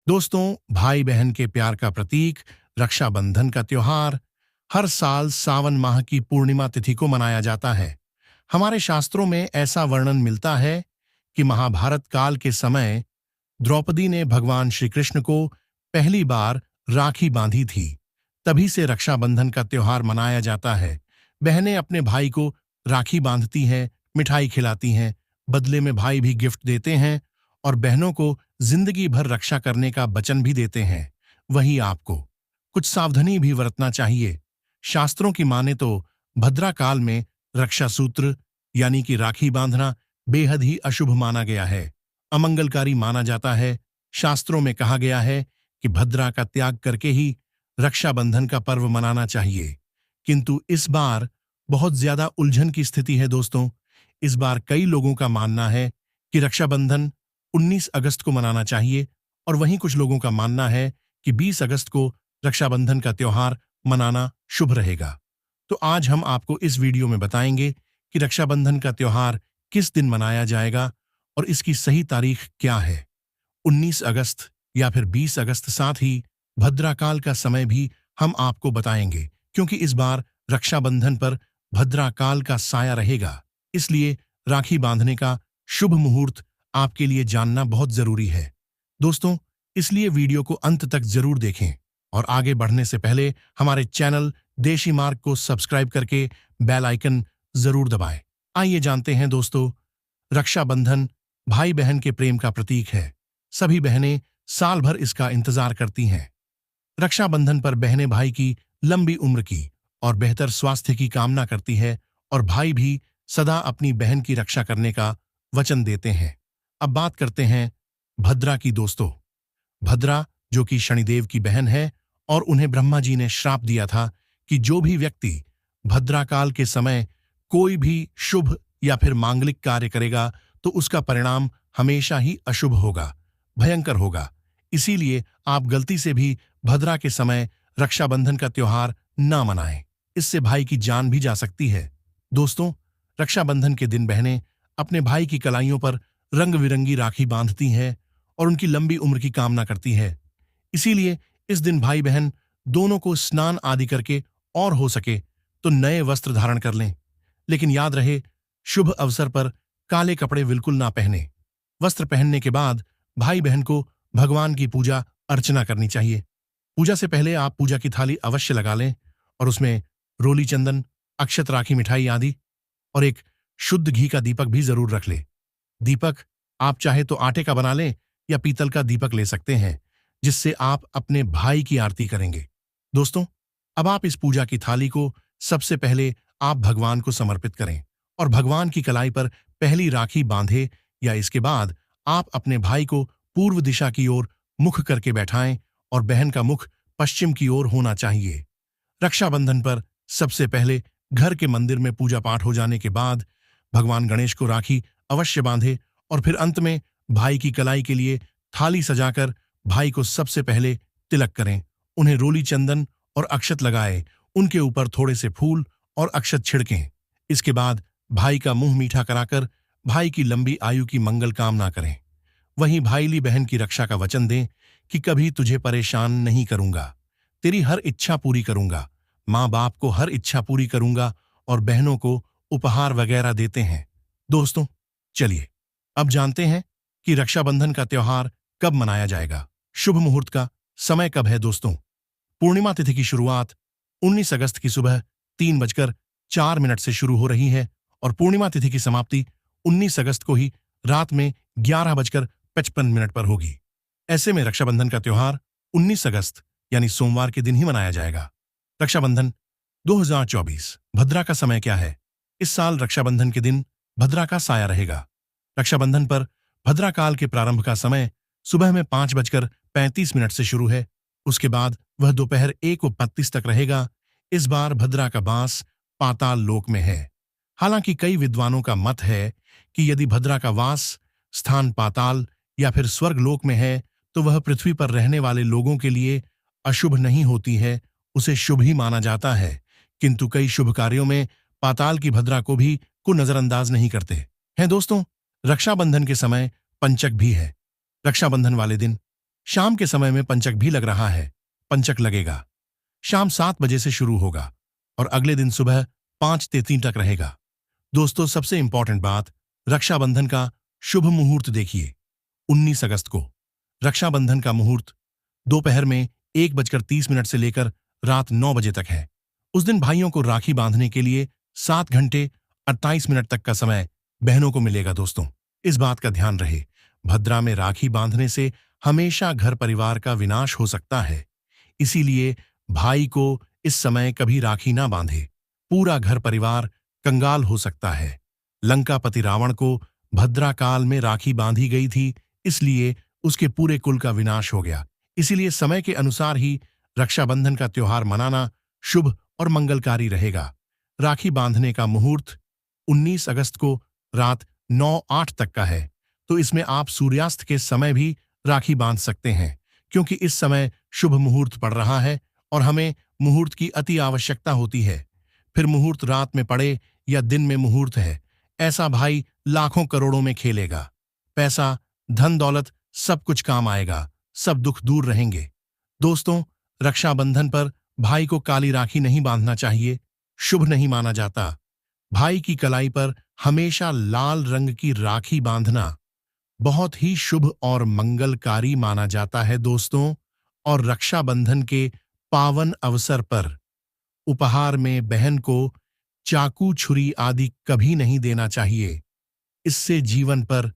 दोस्तों, भाई बहन के प्यार का प्रतीक रक्षाबंधन का त्योहार हर साल सावन माह की पूर्णिमा तिथि को मनाया जाता है। हमारे शास्त्रों में ऐसा वर्णन मिलता है कि महाभारत काल के समय द्रौपदी ने भगवान श्री कृष्ण को पहली बार राखी बांधी थी। तभी से रक्षाबंधन का त्योहार मनाया जाता है। बहनें अपने भाई को राखी बांधती हैं, मिठाई खिलाती हैं, बदले में भाई भी गिफ्ट देते हैं और बहनों को जिंदगी भर रक्षा करने का वचन भी देते हैं। वहीं आपको कुछ सावधानी भी बरतना चाहिए। शास्त्रों की माने तो भद्रा काल में रक्षा सूत्र यानी कि राखी बांधना बेहद ही अशुभ माना गया है, अमंगलकारी माना जाता है। शास्त्रों में कहा गया है कि भद्रा का त्याग करके ही रक्षाबंधन का पर्व मनाना चाहिए। किंतु इस बार बहुत ज्यादा उलझन की स्थिति है दोस्तों। इस बार कई लोगों का मानना है कि रक्षाबंधन 19 अगस्त को मनाना चाहिए और वहीं कुछ लोगों का मानना है कि 20 अगस्त को रक्षाबंधन का त्योहार मनाना शुभ रहेगा। तो आज हम आपको इस वीडियो में बताएंगे कि रक्षाबंधन का त्योहार किस दिन मनाया जाएगा और इसकी सही तारीख क्या है, 19 अगस्त या फिर 20 अगस्त। साथ ही भद्राकाल का समय भी हम आपको बताएंगे, क्योंकि इस बार रक्षाबंधन पर भद्राकाल का साया रहेगा। इसलिए राखी बांधने का शुभ मुहूर्त आपके लिए जानना बहुत जरूरी है दोस्तों। इसलिए वीडियो को अंत तक जरूर देखें और आगे बढ़ने से पहले हमारे चैनल देशी मार्ग को सब्सक्राइब करके बेल आइकन जरूर दबाएं। आइए जानते हैं दोस्तों, रक्षाबंधन भाई बहन के प्रेम का प्रतीक है। सभी बहनें साल भर इसका इंतजार करती हैं। रक्षाबंधन पर बहनें भाई की लंबी उम्र की और बेहतर स्वास्थ्य की कामना करती है और भाई भी सदा अपनी बहन की रक्षा करने का वचन देते हैं। अब बात करते हैं भद्रा की दोस्तों। भद्रा जो कि शनिदेव की बहन है और उन्हें ब्रह्मा जी ने श्राप दिया था कि जो भी व्यक्ति भद्राकाल के समय कोई भी शुभ या फिर मांगलिक कार्य करेगा तो उसका परिणाम हमेशा ही अशुभ होगा, भयंकर होगा। इसीलिए आप गलती से भी भद्रा के समय रक्षाबंधन का त्योहार ना मनाएं, इससे भाई की जान भी जा सकती है। दोस्तों, रक्षाबंधन के दिन बहनें अपने भाई की कलाइयों पर रंग बिरंगी राखी बांधती हैं और उनकी लंबी उम्र की कामना करती है। इसीलिए इस दिन भाई बहन दोनों को स्नान आदि करके और हो सके तो नए वस्त्र धारण कर लें। लेकिन याद रहे, शुभ अवसर पर काले कपड़े बिल्कुल ना पहने। वस्त्र पहनने के बाद भाई बहन को भगवान की पूजा अर्चना करनी चाहिए। पूजा से पहले आप पूजा की थाली अवश्य लगा लें और उसमें रोली चंदन, अक्षत, राखी, मिठाई आदि और एक शुद्ध घी का दीपक भी जरूर रख ले। दीपक आप चाहे तो आटे का बना लें या पीतल का दीपक ले सकते हैं, जिससे आप अपने भाई की आरती करेंगे। दोस्तों, अब आप इस पूजा की थाली को सबसे पहले आप भगवान को समर्पित करें और भगवान की कलाई पर पहली राखी बांधे या इसके बाद आप अपने भाई को पूर्व दिशा की ओर मुख करके बैठाएं और बहन का मुख पश्चिम की ओर होना चाहिए। रक्षाबंधन पर सबसे पहले घर के मंदिर में पूजा पाठ हो जाने के बाद भगवान गणेश को राखी अवश्य बांधे और फिर अंत में भाई की कलाई के लिए थाली सजाकर भाई को सबसे पहले तिलक करें। उन्हें रोली चंदन और अक्षत लगाए, उनके ऊपर थोड़े से फूल और अक्षत छिड़कें। इसके बाद भाई का मुंह मीठा कराकर भाई की लंबी आयु की मंगल कामना करें। वहीं भाईली बहन की रक्षा का वचन दें कि कभी तुझे परेशान नहीं करूंगा, तेरी हर इच्छा पूरी करूंगा, माँ बाप को हर इच्छा पूरी करूंगा और बहनों को उपहार वगैरह देते हैं। दोस्तों, चलिए अब जानते हैं कि रक्षाबंधन का त्योहार कब मनाया जाएगा। शुभ मुहूर्त का समय कब है दोस्तों? पूर्णिमा तिथि की शुरुआत 19 अगस्त की सुबह 3:04 से शुरू हो रही है और पूर्णिमा तिथि की समाप्ति 19 अगस्त को ही रात में 11:55 पर होगी। ऐसे में रक्षाबंधन का त्योहार 19 अगस्त यानी सोमवार के दिन ही मनाया जाएगा। रक्षाबंधन 2024 भद्रा का समय क्या है? इस साल रक्षाबंधन के दिन भद्रा का साया रहेगा। रक्षाबंधन पर भद्रा काल के प्रारंभ का समय सुबह में 5:35 से शुरू है। उसके बाद वह दोपहर 1:32 तक रहेगा। इस बार भद्रा का वास पाताल लोक में है। हालांकि कई विद्वानों का मत है कि यदि भद्रा का वास स्थान पाताल या फिर स्वर्ग लोक में है तो वह पृथ्वी पर रहने वाले लोगों के लिए अशुभ नहीं होती है, उसे शुभ ही माना जाता है। किंतु कई शुभ कार्यों में पाताल की भद्रा को भी नजरअंदाज नहीं करते हैं। दोस्तों, रक्षाबंधन के समय पंचक भी है। रक्षाबंधन वाले दिन शाम के समय में पंचक भी लग रहा है। पंचक लगेगा। शाम 7 बजे से शुरू होगा और अगले दिन सुबह 5:33 तक रहेगा। दोस्तों, सबसे इंपॉर्टेंट बात, रक्षाबंधन का शुभ मुहूर्त देखिए। 19 अगस्त को रक्षाबंधन का मुहूर्त दोपहर में 1:30 से लेकर रात 9 बजे तक है। उस दिन भाइयों को राखी बांधने के लिए 7 घंटे 28 मिनट तक का समय बहनों को मिलेगा। दोस्तों, इस बात का ध्यान रहे, भद्रा में राखी बांधने से हमेशा घर परिवार का विनाश हो सकता है। इसीलिए भाई को इस समय कभी राखी ना बांधे, पूरा घर परिवार कंगाल हो सकता है। लंकापति रावण को भद्रा काल में राखी बांधी गई थी, इसलिए उसके पूरे कुल का विनाश हो गया। इसीलिए समय के अनुसार ही रक्षाबंधन का त्योहार मनाना शुभ और मंगलकारी रहेगा। राखी बांधने का मुहूर्त 19 अगस्त को रात 9:08 तक का है, तो इसमें आप सूर्यास्त के समय भी राखी बांध सकते हैं, क्योंकि इस समय शुभ मुहूर्त पड़ रहा है और हमें मुहूर्त की अति आवश्यकता होती है। फिर मुहूर्त रात में पड़े या दिन में मुहूर्त है, ऐसा भाई लाखों करोड़ों में खेलेगा। पैसा, धन दौलत सब कुछ काम आएगा, सब दुख दूर रहेंगे। दोस्तों, रक्षाबंधन पर भाई को काली राखी नहीं बांधना चाहिए, शुभ नहीं माना जाता। भाई की कलाई पर हमेशा लाल रंग की राखी बांधना बहुत ही शुभ और मंगलकारी माना जाता है। दोस्तों, और रक्षाबंधन के पावन अवसर पर उपहार में बहन को चाकू, छुरी आदि कभी नहीं देना चाहिए। इससे जीवन पर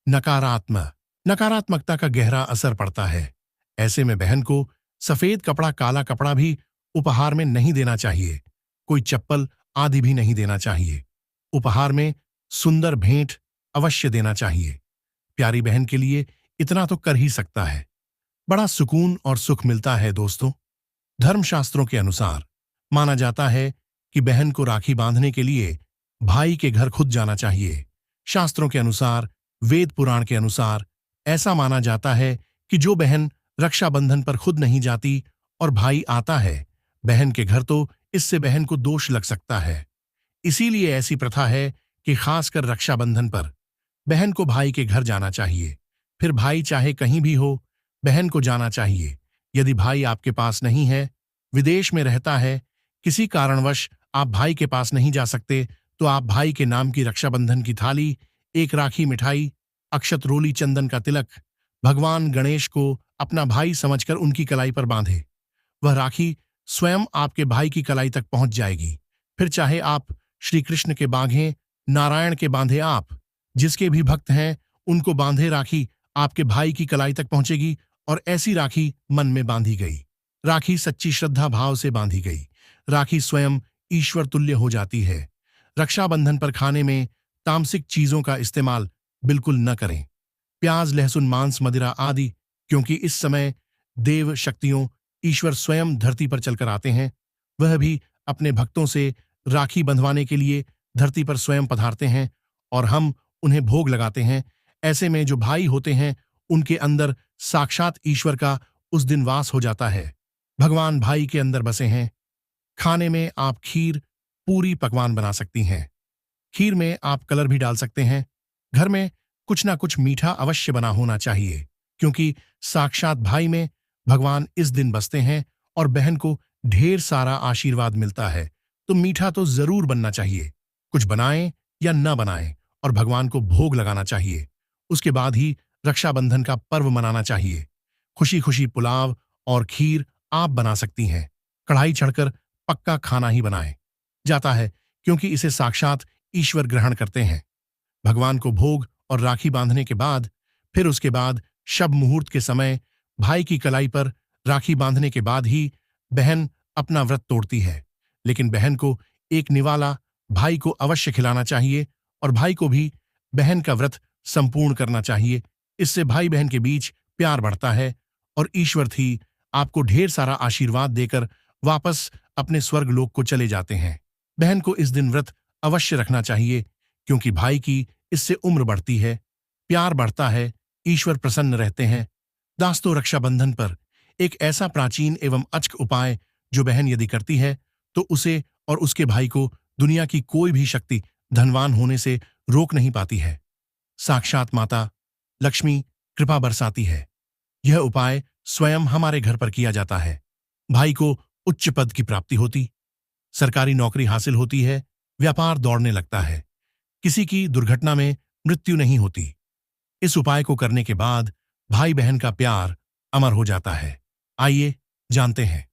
नकारात्मकता का गहरा असर पड़ता है। ऐसे में बहन को सफेद कपड़ा, काला कपड़ा भी उपहार में नहीं देना चाहिए। कोई चप्पल आदि भी नहीं देना चाहिए। उपहार में सुंदर भेंट अवश्य देना चाहिए। प्यारी बहन के लिए इतना तो कर ही सकता है। बड़ा सुकून और सुख मिलता है। दोस्तों, धर्मशास्त्रों के अनुसार माना जाता है कि बहन को राखी बांधने के लिए भाई के घर खुद जाना चाहिए। शास्त्रों के अनुसार, वेद पुराण के अनुसार ऐसा माना जाता है कि जो बहन रक्षाबंधन पर खुद नहीं जाती और भाई आता है बहन के घर, तो इससे बहन को दोष लग सकता है। इसीलिए ऐसी प्रथा है कि खासकर रक्षाबंधन पर बहन को भाई के घर जाना चाहिए। फिर भाई चाहे कहीं भी हो, बहन को जाना चाहिए। यदि भाई आपके पास नहीं है, विदेश में रहता है, किसी कारणवश आप भाई के पास नहीं जा सकते, तो आप भाई के नाम की रक्षाबंधन की थाली, एक राखी, मिठाई, अक्षत, रोली, चंदन का तिलक भगवान गणेश को अपना भाई समझकर उनकी कलाई पर बांधे। वह राखी स्वयं आपके भाई की कलाई तक पहुंच जाएगी। फिर चाहे आप श्री कृष्ण के बांधे, नारायण के बांधे, आप जिसके भी भक्त हैं उनको बांधे, राखी आपके भाई की कलाई तक पहुंचेगी। और ऐसी राखी मन में बांधी गई राखी सच्ची श्रद्धा भाव से बांधी गई राखी स्वयं ईश्वर तुल्य हो जाती है। रक्षाबंधन पर खाने में तामसिक चीजों का इस्तेमाल बिल्कुल न करें, प्याज, लहसुन, मांस, मदिरा आदि, क्योंकि इस समय देव शक्तियों, ईश्वर स्वयं धरती पर चलकर आते हैं। वह भी अपने भक्तों से राखी बंधवाने के लिए धरती पर स्वयं पधारते हैं और हम उन्हें भोग लगाते हैं। ऐसे में जो भाई होते हैं उनके अंदर साक्षात ईश्वर का उस दिन वास हो जाता है। भगवान भाई के अंदर बसे हैं। खाने में आप खीर, पूरी, पकवान बना सकती हैं। खीर में आप कलर भी डाल सकते हैं। घर में कुछ ना कुछ मीठा अवश्य बना होना चाहिए, क्योंकि साक्षात भाई में भगवान इस दिन बसते हैं और बहन को ढेर सारा आशीर्वाद मिलता है। तो मीठा तो जरूर बनना चाहिए, कुछ बनाएं या न बनाएं, और भगवान को भोग लगाना चाहिए। उसके बाद ही रक्षाबंधन का पर्व मनाना चाहिए। खुशी खुशी पुलाव और खीर आप बना सकती हैं। कढ़ाई चढ़कर पक्का खाना ही बनाए जाता है, क्योंकि इसे साक्षात ईश्वर ग्रहण करते हैं। भगवान को भोग और राखी बांधने के बाद फिर उसके बाद शब मुहूर्त के समय भाई की कलाई पर राखी बांधने के बाद ही बहन अपना व्रत तोड़ती है। लेकिन बहन को एक निवाला भाई को अवश्य खिलाना चाहिए और भाई को भी बहन का व्रत संपूर्ण करना चाहिए। इससे भाई बहन के बीच प्यार बढ़ता है और ईश्वर थी आपको ढेर सारा आशीर्वाद देकर वापस अपने स्वर्ग लोक को चले जाते हैं। बहन को इस दिन व्रत अवश्य रखना चाहिए, क्योंकि भाई की इससे उम्र बढ़ती है, प्यार बढ़ता है, ईश्वर प्रसन्न रहते हैं। दोस्तों, रक्षाबंधन पर एक ऐसा प्राचीन एवं अचक उपाय जो बहन यदि करती है तो उसे और उसके भाई को दुनिया की कोई भी शक्ति धनवान होने से रोक नहीं पाती है। साक्षात माता लक्ष्मी कृपा बरसाती है। यह उपाय स्वयं हमारे घर पर किया जाता है। भाई को उच्च पद की प्राप्ति होती, सरकारी नौकरी हासिल होती है, व्यापार दौड़ने लगता है, किसी की दुर्घटना में मृत्यु नहीं होती। इस उपाय को करने के बाद भाई बहन का प्यार अमर हो जाता है। आइए जानते हैं।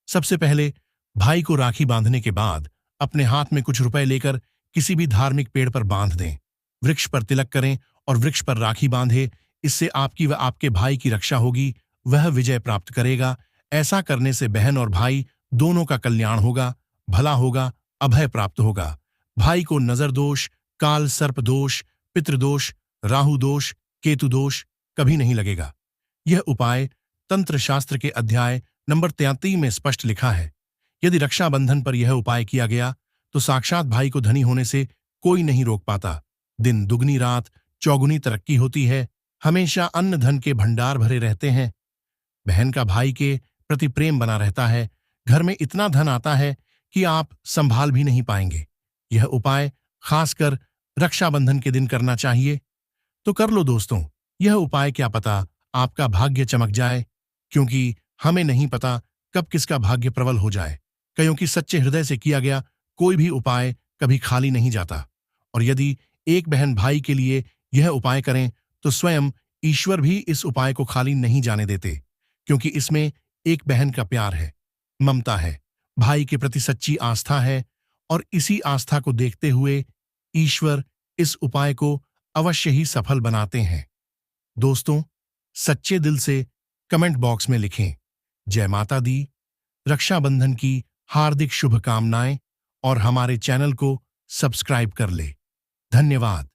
सबसे पहले भाई को राखी बांधने के बाद अपने हाथ में कुछ रुपए लेकर किसी भी धार्मिक पेड़ पर बांध दें। वृक्ष पर तिलक करें और वृक्ष पर राखी बांधे। इससे आपकी व आपके भाई की रक्षा होगी, वह विजय प्राप्त करेगा। ऐसा करने से बहन और भाई दोनों का कल्याण होगा, भला होगा, अभय प्राप्त होगा। भाई को नजर दोष, काल सर्प दोष, पितृदोष, राहु दोष, केतु दोष कभी नहीं लगेगा। यह उपाय तंत्र शास्त्र के अध्याय नंबर 33 में स्पष्ट लिखा है। यदि रक्षाबंधन पर यह उपाय किया गया तो साक्षात भाई को धनी होने से कोई नहीं रोक पाता। दिन दुगनी रात चौगुनी तरक्की होती है, हमेशा अन्न धन के भंडार भरे रहते हैं। बहन का भाई के प्रति प्रेम बना रहता है, घर में इतना धन आता है कि आप संभाल भी नहीं पाएंगे। यह उपाय खासकर रक्षाबंधन के दिन करना चाहिए। तो कर लो दोस्तों, यह उपाय, क्या पता आपका भाग्य चमक जाए, क्योंकि हमें नहीं पता कब किसका भाग्य प्रबल हो जाए। क्योंकि सच्चे हृदय से किया गया कोई भी उपाय कभी खाली नहीं जाता। और यदि एक बहन भाई के लिए यह उपाय करें तो स्वयं ईश्वर भी इस उपाय को खाली नहीं जाने देते, क्योंकि इसमें एक बहन का प्यार है, ममता है, भाई के प्रति सच्ची आस्था है। और इसी आस्था को देखते हुए ईश्वर इस उपाय को अवश्य ही सफल बनाते हैं। दोस्तों, सच्चे दिल से कमेंट बॉक्स में लिखें, जय माता दी। रक्षाबंधन की हार्दिक शुभकामनाएं और हमारे चैनल को सब्सक्राइब कर ले। धन्यवाद।